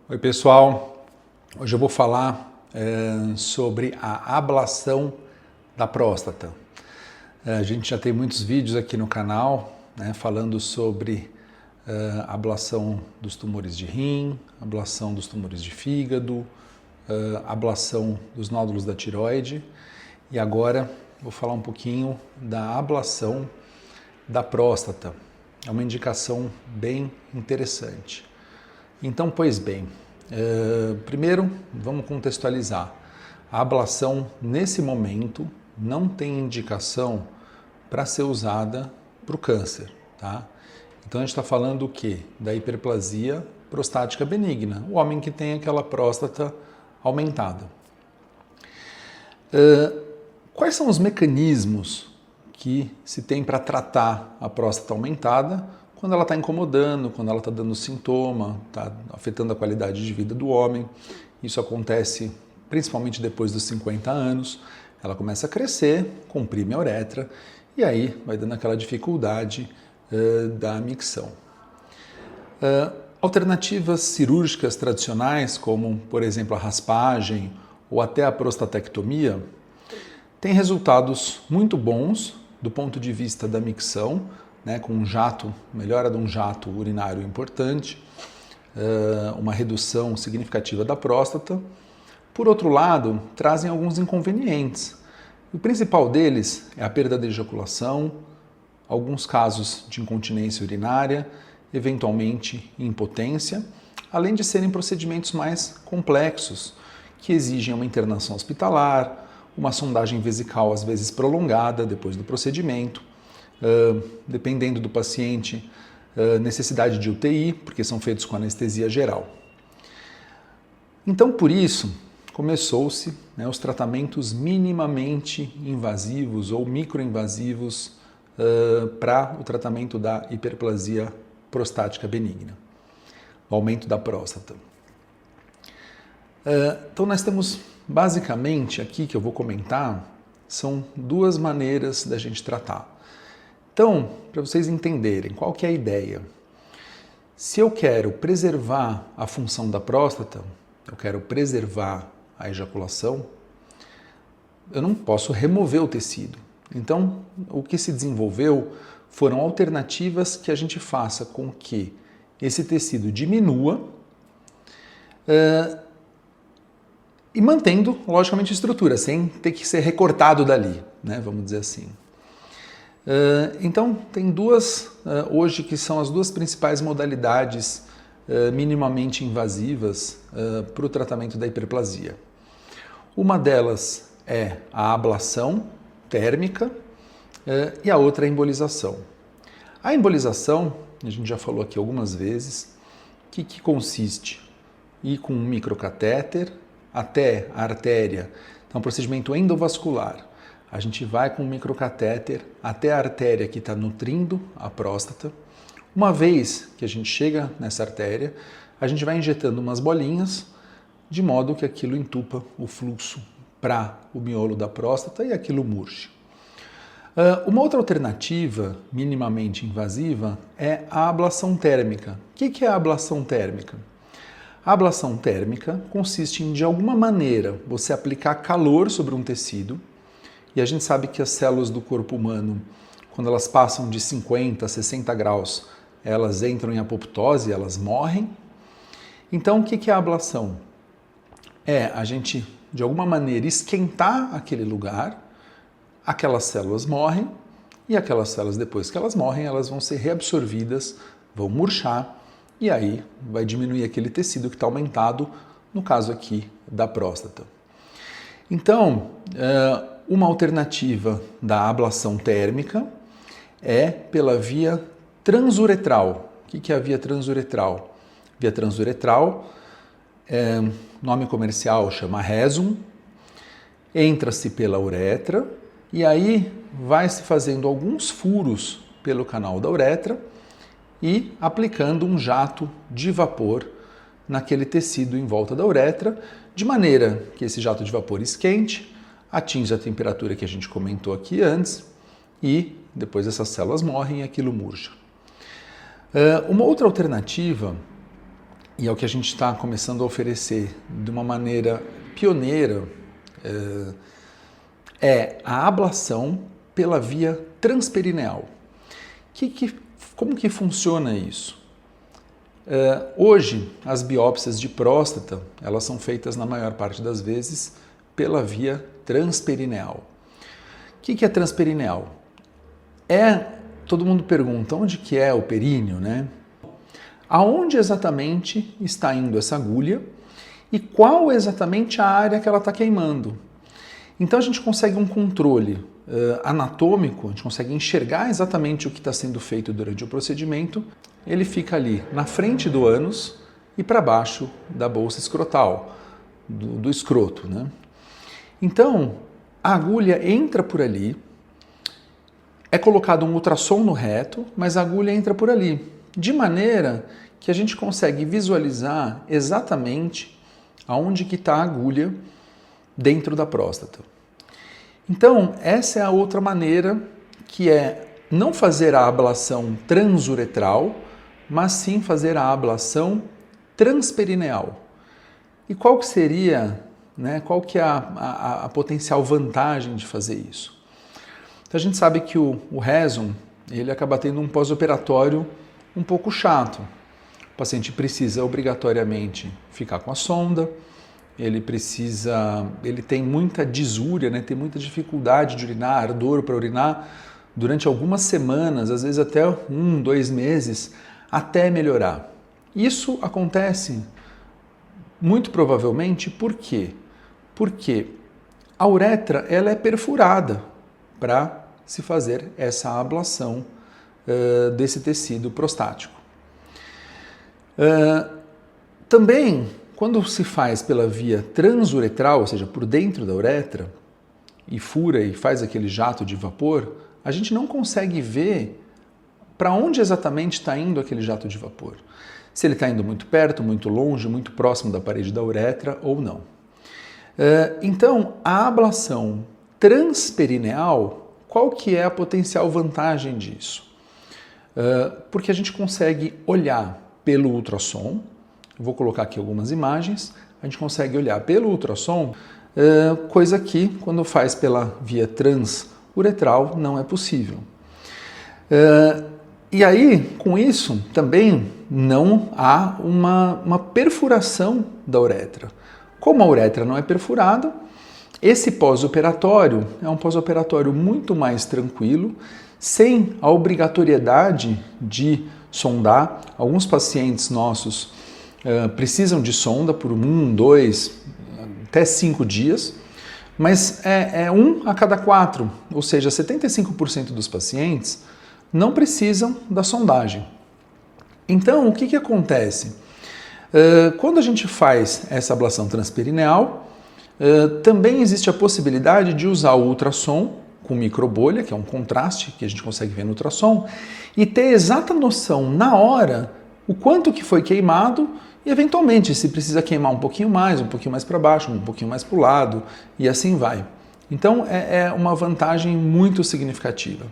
Oi pessoal, hoje eu vou falar sobre a ablação da próstata. A gente já tem muitos vídeos aqui no canal, né, falando sobre ablação dos tumores de rim, ablação dos tumores de fígado, ablação dos nódulos da tireoide, e agora vou falar um pouquinho da ablação da próstata. É uma indicação bem interessante. Então, pois bem, primeiro vamos contextualizar. A ablação, nesse momento, não tem indicação para ser usada para o câncer, tá? Então a gente está falando o quê? Da hiperplasia prostática benigna, o homem que tem aquela próstata aumentada. Quais são os mecanismos que se tem para tratar a próstata aumentada quando ela está incomodando, quando ela está dando sintoma, está afetando a qualidade de vida do homem? Isso acontece principalmente depois dos 50 anos, ela começa a crescer, comprime a uretra e aí vai dando aquela dificuldade da micção. Alternativas cirúrgicas tradicionais, como por exemplo a raspagem ou até a prostatectomia, têm resultados muito bons do ponto de vista da micção, né, com um jato, melhora de um jato urinário importante, uma redução significativa da próstata. Por outro lado, trazem alguns inconvenientes. O principal deles é a perda de ejaculação, alguns casos de incontinência urinária, eventualmente impotência, além de serem procedimentos mais complexos, que exigem uma internação hospitalar, uma sondagem vesical às vezes prolongada depois do procedimento, dependendo do paciente, necessidade de UTI, porque são feitos com anestesia geral. Então, por isso, começou-se, né, os tratamentos minimamente invasivos ou microinvasivos para o tratamento da hiperplasia prostática benigna, o aumento da próstata. Então, nós temos basicamente aqui que eu vou comentar, são duas maneiras da gente tratar. Então, para vocês entenderem qual que é a ideia, se eu quero preservar a função da próstata, eu quero preservar a ejaculação, eu não posso remover o tecido. Então, o que se desenvolveu foram alternativas que a gente faça com que esse tecido diminua e mantendo, logicamente, a estrutura, sem ter que ser recortado dali, né, vamos dizer assim. Então, tem duas, hoje, que são as duas principais modalidades minimamente invasivas para o tratamento da hiperplasia. Uma delas é a ablação térmica e a outra é a embolização. A embolização, a gente já falou aqui algumas vezes, que consiste em ir com um microcatéter até a artéria, então, um procedimento endovascular. A gente vai com um microcatéter até a artéria que está nutrindo a próstata. Uma vez que a gente chega nessa artéria, a gente vai injetando umas bolinhas, de modo que aquilo entupa o fluxo para o miolo da próstata e aquilo murche. Uma outra alternativa minimamente invasiva é a ablação térmica. O que é a ablação térmica? A ablação térmica consiste em, de alguma maneira, você aplicar calor sobre um tecido. E a gente sabe que as células do corpo humano, quando elas passam de 50 a 60 graus, elas entram em apoptose, elas morrem. Então, o que é a ablação? É a gente, de alguma maneira, esquentar aquele lugar, aquelas células morrem, e aquelas células, depois que elas morrem, elas vão ser reabsorvidas, vão murchar, e aí vai diminuir aquele tecido que está aumentado, no caso aqui da próstata. Então, uma alternativa da ablação térmica é pela via transuretral. O que é a via transuretral? Via transuretral, nome comercial chama Rezum, entra-se pela uretra e aí vai-se fazendo alguns furos pelo canal da uretra e aplicando um jato de vapor naquele tecido em volta da uretra, de maneira que esse jato de vapor esquente, atinge a temperatura que a gente comentou aqui antes e depois essas células morrem e aquilo murcha. Uma outra alternativa, e é o que a gente está começando a oferecer de uma maneira pioneira, é a ablação pela via transperineal. Como que funciona isso? Hoje, as biópsias de próstata, elas são feitas na maior parte das vezes pela via transperineal. O que é transperineal? Todo mundo pergunta, onde que é o períneo, né? Aonde exatamente está indo essa agulha e qual exatamente a área que ela está queimando. Então a gente consegue um controle anatômico, a gente consegue enxergar exatamente o que está sendo feito durante o procedimento. Ele fica ali na frente do ânus e para baixo da bolsa escrotal, do escroto, né? Então a agulha entra por ali, é colocado um ultrassom no reto, mas a agulha entra por ali, de maneira que a gente consegue visualizar exatamente aonde que está a agulha dentro da próstata. Então, essa é a outra maneira, que é não fazer a ablação transuretral, mas sim fazer a ablação transperineal. E qual que seria, qual que é a potencial vantagem de fazer isso? Então, a gente sabe que o Rezum, ele acaba tendo um pós-operatório um pouco chato. O paciente precisa obrigatoriamente ficar com a sonda, ele tem muita disúria, tem muita dificuldade de urinar, ardor para urinar durante algumas semanas, às vezes até 1, 2 meses, até melhorar. Isso acontece muito provavelmente por quê? Porque a uretra ela é perfurada para se fazer essa ablação desse tecido prostático. Também, quando se faz pela via transuretral, ou seja, por dentro da uretra, e fura e faz aquele jato de vapor, a gente não consegue ver para onde exatamente está indo aquele jato de vapor. Se ele está indo muito perto, muito longe, muito próximo da parede da uretra ou não. Então, a ablação transperineal, qual que é a potencial vantagem disso? Porque a gente consegue olhar pelo ultrassom, vou colocar aqui algumas imagens, a gente consegue olhar pelo ultrassom, coisa que quando faz pela via transuretral não é possível. E aí, com isso, também não há uma perfuração da uretra. Como a uretra não é perfurada, esse pós-operatório é um pós-operatório muito mais tranquilo, sem a obrigatoriedade de sondar. Alguns pacientes nossos precisam de sonda por 1, 2, até 5 dias, mas é 1 a cada 4, ou seja, 75% dos pacientes não precisam da sondagem. Então, o que acontece? Quando a gente faz essa ablação transperineal, também existe a possibilidade de usar o ultrassom com microbolha, que é um contraste que a gente consegue ver no ultrassom, e ter exata noção na hora o quanto que foi queimado e, eventualmente, se precisa queimar um pouquinho mais para baixo, um pouquinho mais para o lado, e assim vai. Então, é uma vantagem muito significativa.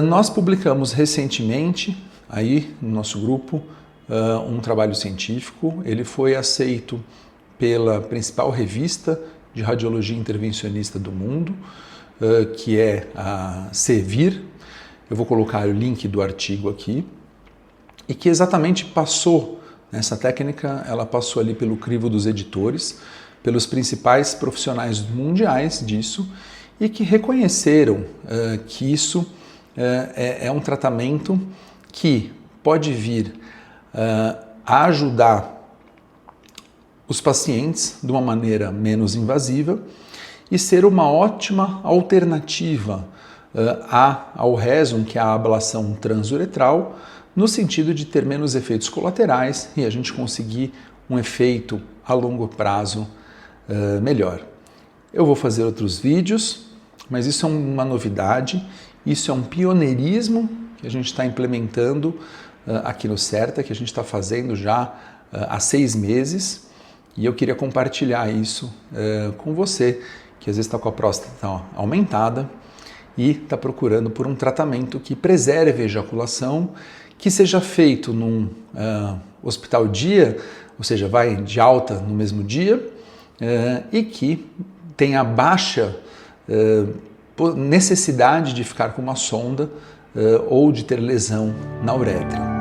Nós publicamos recentemente, aí no nosso grupo, um trabalho científico. Ele foi aceito pela principal revista de radiologia intervencionista do mundo, que é a CEVIR. Eu vou colocar o link do artigo aqui, e que exatamente passou, essa técnica, ela passou ali pelo crivo dos editores, pelos principais profissionais mundiais disso, e que reconheceram que isso é um tratamento que pode vir a ajudar os pacientes de uma maneira menos invasiva e ser uma ótima alternativa ao Rezum, que é a ablação transuretral, no sentido de ter menos efeitos colaterais e a gente conseguir um efeito a longo prazo melhor. Eu vou fazer outros vídeos, mas isso é uma novidade, isso é um pioneirismo que a gente está implementando aqui no CERTA, que a gente está fazendo já há 6 meses, e eu queria compartilhar isso com você, que às vezes está com a próstata aumentada e está procurando por um tratamento que preserve a ejaculação, que seja feito num hospital dia, ou seja, vai de alta no mesmo dia, e que tenha baixa necessidade de ficar com uma sonda ou de ter lesão na uretra.